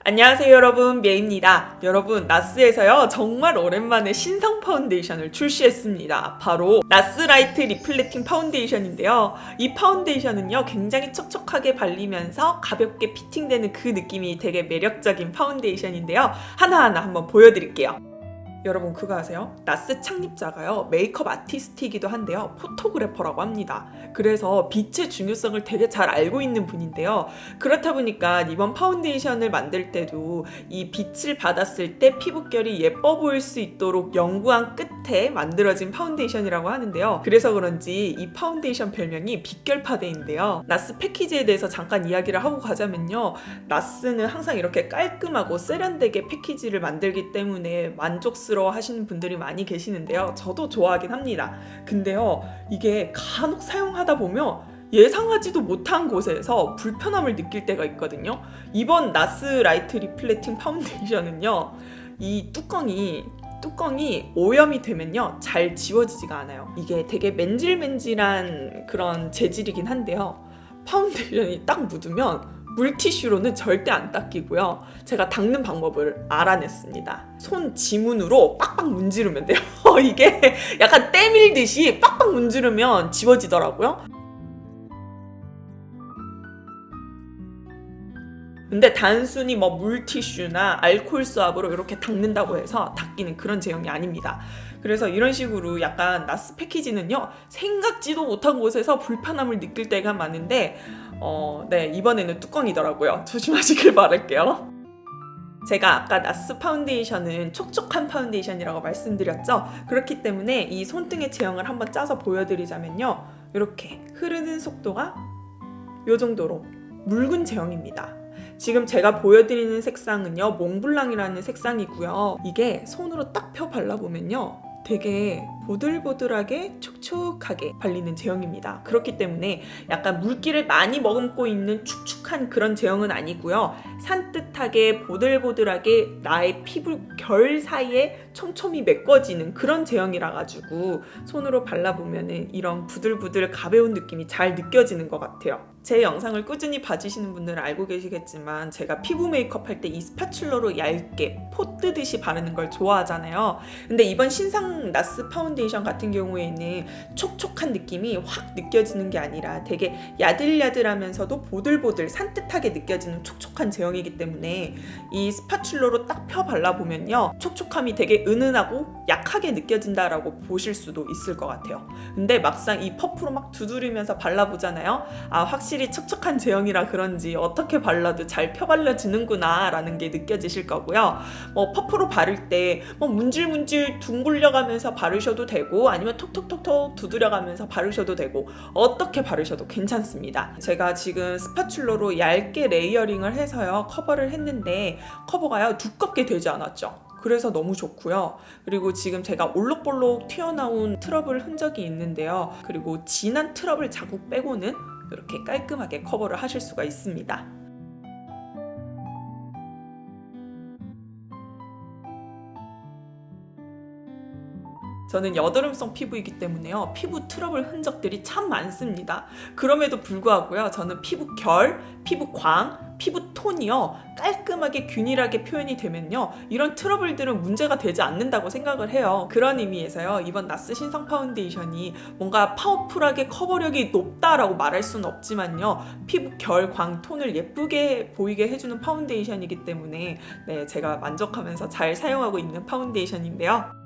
안녕하세요 여러분, 메이입니다. 여러분, 나스에서요 정말 오랜만에 신상 파운데이션을 출시했습니다. 바로 나스 라이트 리플레팅 파운데이션인데요. 이 파운데이션은요 굉장히 촉촉하게 발리면서 가볍게 피팅되는 그 느낌이 되게 매력적인 파운데이션인데요. 하나하나 한번 보여드릴게요. 여러분 그거 아세요? 나스 창립자가요 메이크업 아티스트이기도 한데요 포토그래퍼라고 합니다. 그래서 빛의 중요성을 되게 잘 알고 있는 분인데요. 그렇다 보니까 이번 파운데이션을 만들 때도 이 빛을 받았을 때 피부결이 예뻐 보일 수 있도록 연구한 끝에 만들어진 파운데이션이라고 하는데요. 그래서 그런지 이 파운데이션 별명이 빛결파데인데요. 나스 패키지에 대해서 잠깐 이야기를 하고 가자면요, 나스는 항상 이렇게 깔끔하고 세련되게 패키지를 만들기 때문에 만족스러워 하시는 분들이 많이 계시는데요. 저도 좋아하긴 합니다. 근데요, 이게 간혹 사용하다 보면 예상하지도 못한 곳에서 불편함을 느낄 때가 있거든요. 이번 나스 라이트 리플레팅 파운데이션은요, 이 뚜껑이 오염이 되면요 잘 지워지지가 않아요. 이게 되게 맨질맨질한 그런 재질이긴 한데요, 파운데이션이 딱 묻으면 물티슈로는 절대 안 닦이고요. 제가 닦는 방법을 알아냈습니다. 손 지문으로 빡빡 문지르면 돼요. 이게 약간 때밀듯이 빡빡 문지르면 지워지더라고요. 근데 단순히 뭐 물티슈나 알코올 수압으로 이렇게 닦는다고 해서 닦이는 그런 제형이 아닙니다. 그래서 이런 식으로 약간 나스 패키지는요 생각지도 못한 곳에서 불편함을 느낄 때가 많은데 네, 이번에는 뚜껑이더라고요. 조심하시길 바랄게요. 제가 아까 나스 파운데이션은 촉촉한 파운데이션이라고 말씀드렸죠. 그렇기 때문에 이 손등의 제형을 한번 짜서 보여드리자면요, 이렇게 흐르는 속도가 이 정도로 묽은 제형입니다. 지금 제가 보여드리는 색상은요 몽블랑이라는 색상이고요. 이게 손으로 딱 펴 발라보면요 되게 보들보들하게 촉촉하게 발리는 제형입니다. 그렇기 때문에 약간 물기를 많이 머금고 있는 축축한 그런 제형은 아니고요. 산뜻하게 보들보들하게 나의 피부 결 사이에 촘촘히 메꿔지는 그런 제형이라 가지고 손으로 발라보면은 이런 부들부들 가벼운 느낌이 잘 느껴지는 것 같아요. 제 영상을 꾸준히 봐주시는 분들은 알고 계시겠지만 제가 피부 메이크업 할 때 이 스파츌러로 얇게 포 뜨듯이 바르는 걸 좋아하잖아요. 근데 이번 신상 나스 파운데이션 같은 경우에는 촉촉한 느낌이 확 느껴지는 게 아니라 되게 야들야들하면서도 보들보들 산뜻하게 느껴지는 촉촉한 제형이기 때문에 이 스파츌러로 딱 펴 발라보면요 촉촉함이 되게 은은하고 약하게 느껴진다라고 보실 수도 있을 것 같아요. 근데 막상 이 퍼프로 막 두드리면서 발라보잖아요. 아, 확실히 촉촉한 제형이라 그런지 어떻게 발라도 잘 펴발려지는구나 라는 게 느껴지실 거고요. 뭐 퍼프로 바를 때 뭐 문질문질 둥글려가면서 바르셔도 되고 아니면 톡톡톡톡 두드려가면서 바르셔도 되고 어떻게 바르셔도 괜찮습니다. 제가 지금 스파츌러로 얇게 레이어링을 해서요 커버를 했는데 커버가요 두껍게 되지 않았죠. 그래서 너무 좋고요. 그리고 지금 제가 올록볼록 튀어나온 트러블 흔적이 있는데요. 그리고 진한 트러블 자국 빼고는 이렇게 깔끔하게 커버를 하실 수가 있습니다. 저는 여드름성 피부이기 때문에요 피부 트러블 흔적들이 참 많습니다. 그럼에도 불구하고요 저는 피부 결, 피부 광, 피부 톤이요 깔끔하게 균일하게 표현이 되면요 이런 트러블들은 문제가 되지 않는다고 생각을 해요. 그런 의미에서요 이번 나스 신상 파운데이션이 뭔가 파워풀하게 커버력이 높다라고 말할 수는 없지만요 피부 결, 광, 톤을 예쁘게 보이게 해주는 파운데이션이기 때문에 네, 제가 만족하면서 잘 사용하고 있는 파운데이션인데요.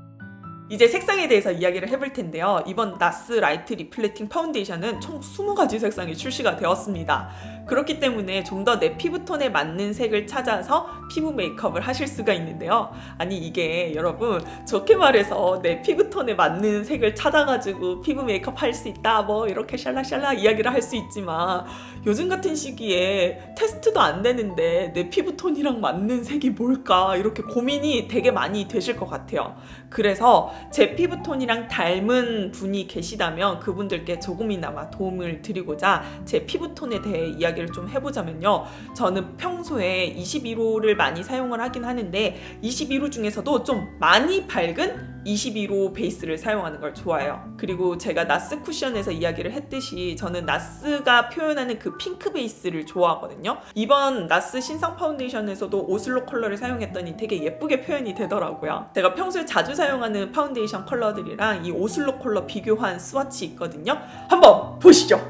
이제 색상에 대해서 이야기를 해볼 텐데요. 이번 나스 라이트 리플레팅 파운데이션은 총 20가지 색상이 출시가 되었습니다. 그렇기 때문에 좀 더 내 피부톤에 맞는 색을 찾아서 피부 메이크업을 하실 수가 있는데요. 아니 이게 여러분 좋게 말해서 내 피부톤에 맞는 색을 찾아가지고 피부 메이크업 할 수 있다 뭐 이렇게 샬라샬라 이야기를 할 수 있지만 요즘 같은 시기에 테스트도 안 되는데 내 피부톤이랑 맞는 색이 뭘까 이렇게 고민이 되게 많이 되실 것 같아요. 그래서 제 피부톤이랑 닮은 분이 계시다면 그분들께 조금이나마 도움을 드리고자 제 피부톤에 대해 이야기를 이야기를 좀 해보자면요. 저는 평소에 21호를 많이 사용을 하긴 하는데 21호 중에서도 좀 많이 밝은 21호 베이스를 사용하는 걸 좋아해요. 그리고 제가 나스 쿠션에서 이야기를 했듯이 저는 나스가 표현하는 그 핑크 베이스를 좋아하거든요. 이번 나스 신상 파운데이션에서도 오슬로 컬러를 사용했더니 되게 예쁘게 표현이 되더라고요. 제가 평소에 자주 사용하는 파운데이션 컬러들이랑 이 오슬로 컬러 비교한 스와치 있거든요. 한번 보시죠.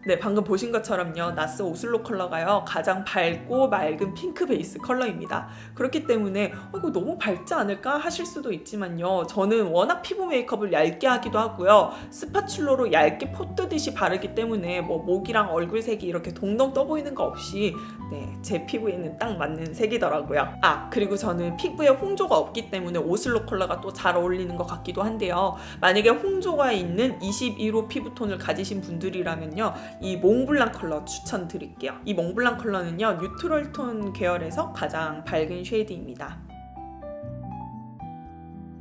네, 방금 보신 것처럼요. 나스 오슬로 컬러가요. 가장 밝고 맑은 핑크 베이스 컬러입니다. 그렇기 때문에 이거 너무 밝지 않을까 하실 수도 있지만요. 저는 워낙 피부 메이크업을 얇게 하기도 하고요. 스파츌러로 얇게 포뜨듯이 바르기 때문에 뭐 목이랑 얼굴 색이 이렇게 동동 떠 보이는 거 없이 네, 제 피부에는 딱 맞는 색이더라고요. 그리고 저는 피부에 홍조가 없기 때문에 오슬로 컬러가 또 잘 어울리는 것 같기도 한데요. 만약에 홍조가 있는 21호 피부톤을 가지신 분들이라면요. 이 몽블랑 컬러 추천드릴게요. 이 몽블랑 컬러는요. 뉴트럴 톤 계열에서 가장 밝은 쉐이드입니다.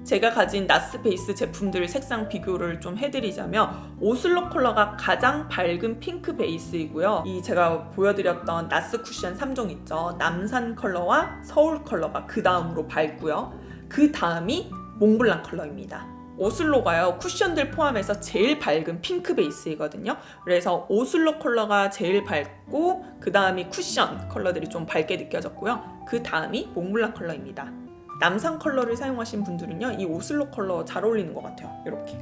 제가 가진 나스 베이스 제품들 색상 비교를 좀 해드리자면 오슬로 컬러가 가장 밝은 핑크 베이스이고요. 이 제가 보여드렸던 나스 쿠션 3종 있죠. 남산 컬러와 서울 컬러가 그 다음으로 밝고요. 그 다음이 몽블랑 컬러입니다. 오슬로가요 쿠션들 포함해서 제일 밝은 핑크 베이스이거든요. 그래서 오슬로 컬러가 제일 밝고 그 다음이 쿠션 컬러들이 좀 밝게 느껴졌고요. 그 다음이 몽블랑 컬러입니다. 남산 컬러를 사용하신 분들은요 이 오슬로 컬러 잘 어울리는 것 같아요. 이렇게.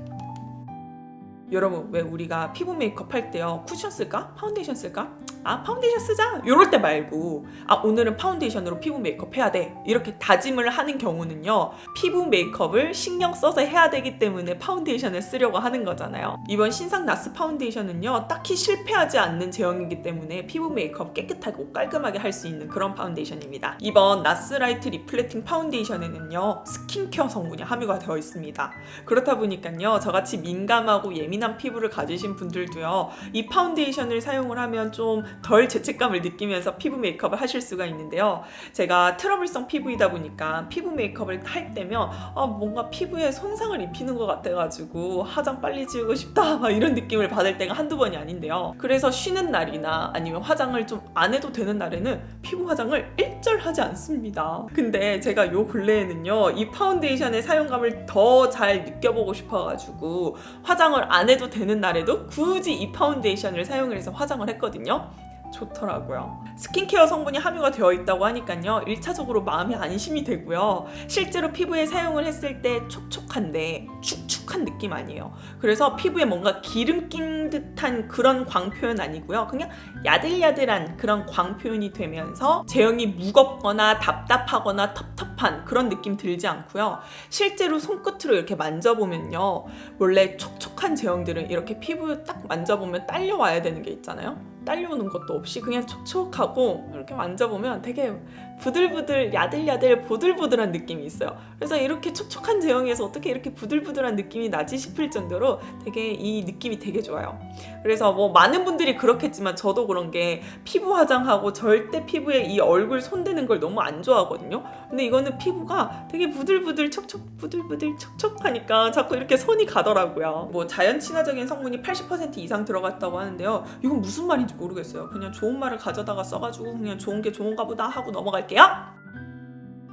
여러분 왜 우리가 피부 메이크업 할 때요 쿠션 쓸까? 파운데이션 쓸까? 파운데이션 쓰자 이럴 때 말고 오늘은 파운데이션으로 피부 메이크업 해야 돼 이렇게 다짐을 하는 경우는요 피부 메이크업을 신경 써서 해야 되기 때문에 파운데이션을 쓰려고 하는 거잖아요. 이번 신상 나스 파운데이션은요 딱히 실패하지 않는 제형이기 때문에 피부 메이크업 깨끗하고 깔끔하게 할 수 있는 그런 파운데이션입니다. 이번 나스 라이트 리플렉팅 파운데이션에는요 스킨케어 성분이 함유가 되어 있습니다. 그렇다 보니까요 저같이 민감하고 예민한 피부를 가지신 분들도요 이 파운데이션을 사용을 하면 좀 덜 죄책감을 느끼면서 피부 메이크업을 하실 수가 있는데요. 제가 트러블성 피부이다 보니까 피부 메이크업을 할 때면 뭔가 피부에 손상을 입히는 것 같아가지고 화장 빨리 지우고 싶다 막 이런 느낌을 받을 때가 한두 번이 아닌데요. 그래서 쉬는 날이나 아니면 화장을 좀 안 해도 되는 날에는 피부 화장을 일절 하지 않습니다. 근데 제가 요 근래에는요 이 파운데이션의 사용감을 더 잘 느껴보고 싶어가지고 화장을 안 해도 되는 날에도 굳이 이 파운데이션을 사용을 해서 화장을 했거든요. 좋더라고요. 스킨케어 성분이 함유가 되어 있다고 하니까요 1차적으로 마음이 안심이 되고요. 실제로 피부에 사용을 했을 때 촉촉한데 축축한 느낌 아니에요. 그래서 피부에 뭔가 기름 낀 듯한 그런 광 표현 아니고요. 그냥 야들야들한 그런 광 표현이 되면서 제형이 무겁거나 답답하거나 텁텁한 그런 느낌 들지 않고요. 실제로 손끝으로 이렇게 만져보면요 원래 촉촉한 제형들은 이렇게 피부 딱 만져보면 딸려와야 되는 게 있잖아요. 딸려오는 것도 없이 그냥 촉촉하고 이렇게 만져보면 되게 부들부들 야들야들 보들보들한 느낌이 있어요. 그래서 이렇게 촉촉한 제형에서 어떻게 이렇게 부들부들한 느낌이 나지 싶을 정도로 되게 이 느낌이 되게 좋아요. 그래서 뭐 많은 분들이 그렇겠지만 저도 그런 게 피부 화장하고 절대 피부에 이 얼굴 손대는 걸 너무 안 좋아하거든요. 근데 이거는 피부가 되게 부들부들 촉촉 부들부들 촉촉하니까 자꾸 이렇게 손이 가더라고요. 뭐 자연 친화적인 성분이 80% 이상 들어갔다고 하는데요. 이건 무슨 말인지 모르겠어요. 그냥 좋은 말을 가져다가 써가지고 그냥 좋은 게 좋은가 보다 하고 넘어갈게요.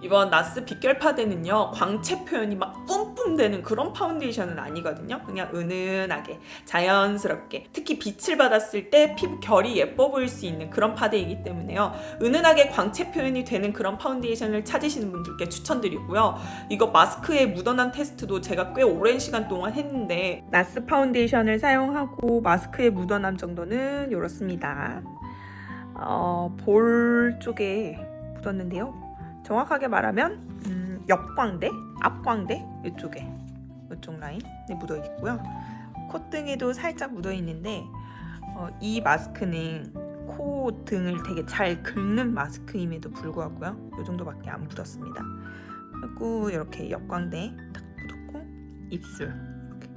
이번 나스 빗결파데는요 광채 표현이 막 뿜뿜 되는 그런 파운데이션은 아니거든요. 그냥 은은하게 자연스럽게 특히 빛을 받았을 때 피부 결이 예뻐 보일 수 있는 그런 파데이기 때문에요 은은하게 광채 표현이 되는 그런 파운데이션을 찾으시는 분들께 추천드리고요. 이거 마스크에 묻어난 테스트도 제가 꽤 오랜 시간 동안 했는데 나스 파운데이션을 사용하고 마스크에 묻어남 정도는 이렇습니다. 볼 쪽에 묻었는데요. 정확하게 말하면 옆광대, 앞광대 이쪽에 이쪽 라인에 묻어 있고요. 콧등에도 살짝 묻어 있는데 이 마스크는 코 등을 되게 잘 긁는 마스크임에도 불구하고요. 이 정도밖에 안 묻었습니다. 그리고 이렇게 역광대 딱 묻었고 입술 이렇게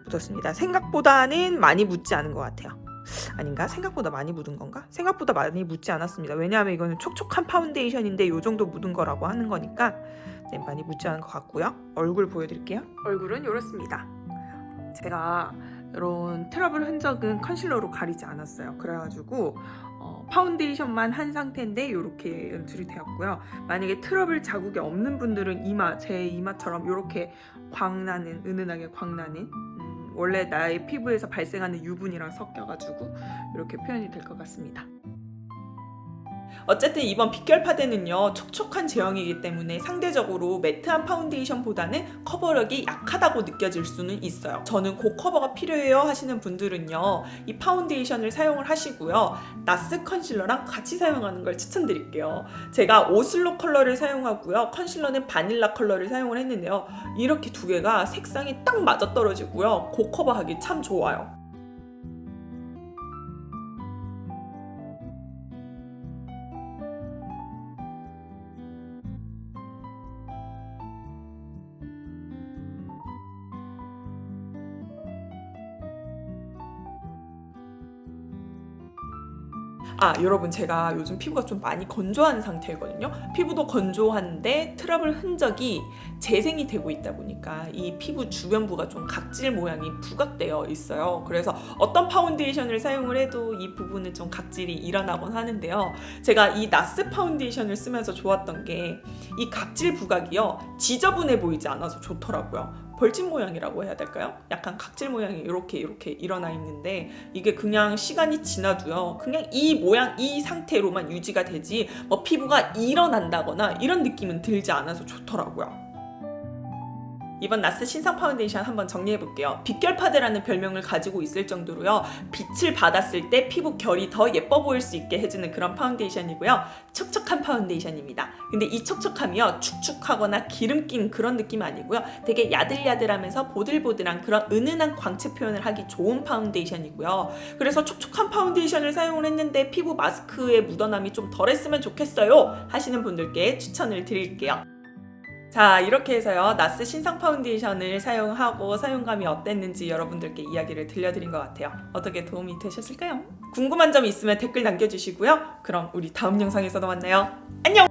묻었습니다. 생각보다는 많이 묻지 않은 것 같아요. 아닌가? 생각보다 많이 묻은 건가? 생각보다 많이 묻지 않았습니다. 왜냐하면 이거는 촉촉한 파운데이션인데 이 정도 묻은 거라고 하는 거니까 네, 많이 묻지 않은 것 같고요. 얼굴 보여드릴게요. 얼굴은 이렇습니다. 제가 이런 트러블 흔적은 컨실러로 가리지 않았어요. 그래가지고 파운데이션만 한 상태인데 이렇게 연출이 되었고요. 만약에 트러블 자국이 없는 분들은 제 이마처럼 이렇게 광나는, 은은하게 광나는 원래 나의 피부에서 발생하는 유분이랑 섞여가지고 이렇게 표현이 될 것 같습니다. 어쨌든 이번 빗결파데는요 촉촉한 제형이기 때문에 상대적으로 매트한 파운데이션보다는 커버력이 약하다고 느껴질 수는 있어요. 저는 고커버가 필요해요 하시는 분들은요 이 파운데이션을 사용을 하시고요 나스 컨실러랑 같이 사용하는 걸 추천드릴게요. 제가 오슬로 컬러를 사용하고요 컨실러는 바닐라 컬러를 사용을 했는데요 이렇게 두 개가 색상이 딱 맞아떨어지고요 고커버하기 참 좋아요. 여러분 제가 요즘 피부가 좀 많이 건조한 상태거든요. 피부도 건조한데 트러블 흔적이 재생이 되고 있다 보니까 이 피부 주변부가 좀 각질 모양이 부각되어 있어요. 그래서 어떤 파운데이션을 사용을 해도 이 부분은 좀 각질이 일어나곤 하는데요. 제가 이 나스 파운데이션을 쓰면서 좋았던 게 이 각질 부각이요 지저분해 보이지 않아서 좋더라고요. 벌집 모양이라고 해야 될까요? 약간 각질 모양이 이렇게 일어나 있는데 이게 그냥 시간이 지나도요 그냥 이 모양 이 상태로만 유지가 되지 뭐 피부가 일어난다거나 이런 느낌은 들지 않아서 좋더라고요. 이번 나스 신상 파운데이션 한번 정리해볼게요. 빗결파데라는 별명을 가지고 있을 정도로요 빛을 받았을 때 피부 결이 더 예뻐 보일 수 있게 해주는 그런 파운데이션이고요 촉촉한 파운데이션입니다. 근데 이 촉촉함이요 축축하거나 기름 낀 그런 느낌 아니고요 되게 야들야들하면서 보들보들한 그런 은은한 광채 표현을 하기 좋은 파운데이션이고요. 그래서 촉촉한 파운데이션을 사용을 했는데 피부 마스크의 묻어남이 좀 덜했으면 좋겠어요 하시는 분들께 추천을 드릴게요. 자, 이렇게 해서요 나스 신상 파운데이션을 사용하고 사용감이 어땠는지 여러분들께 이야기를 들려드린 것 같아요. 어떻게 도움이 되셨을까요? 궁금한 점 있으면 댓글 남겨주시고요. 그럼 우리 다음 영상에서도 만나요. 안녕!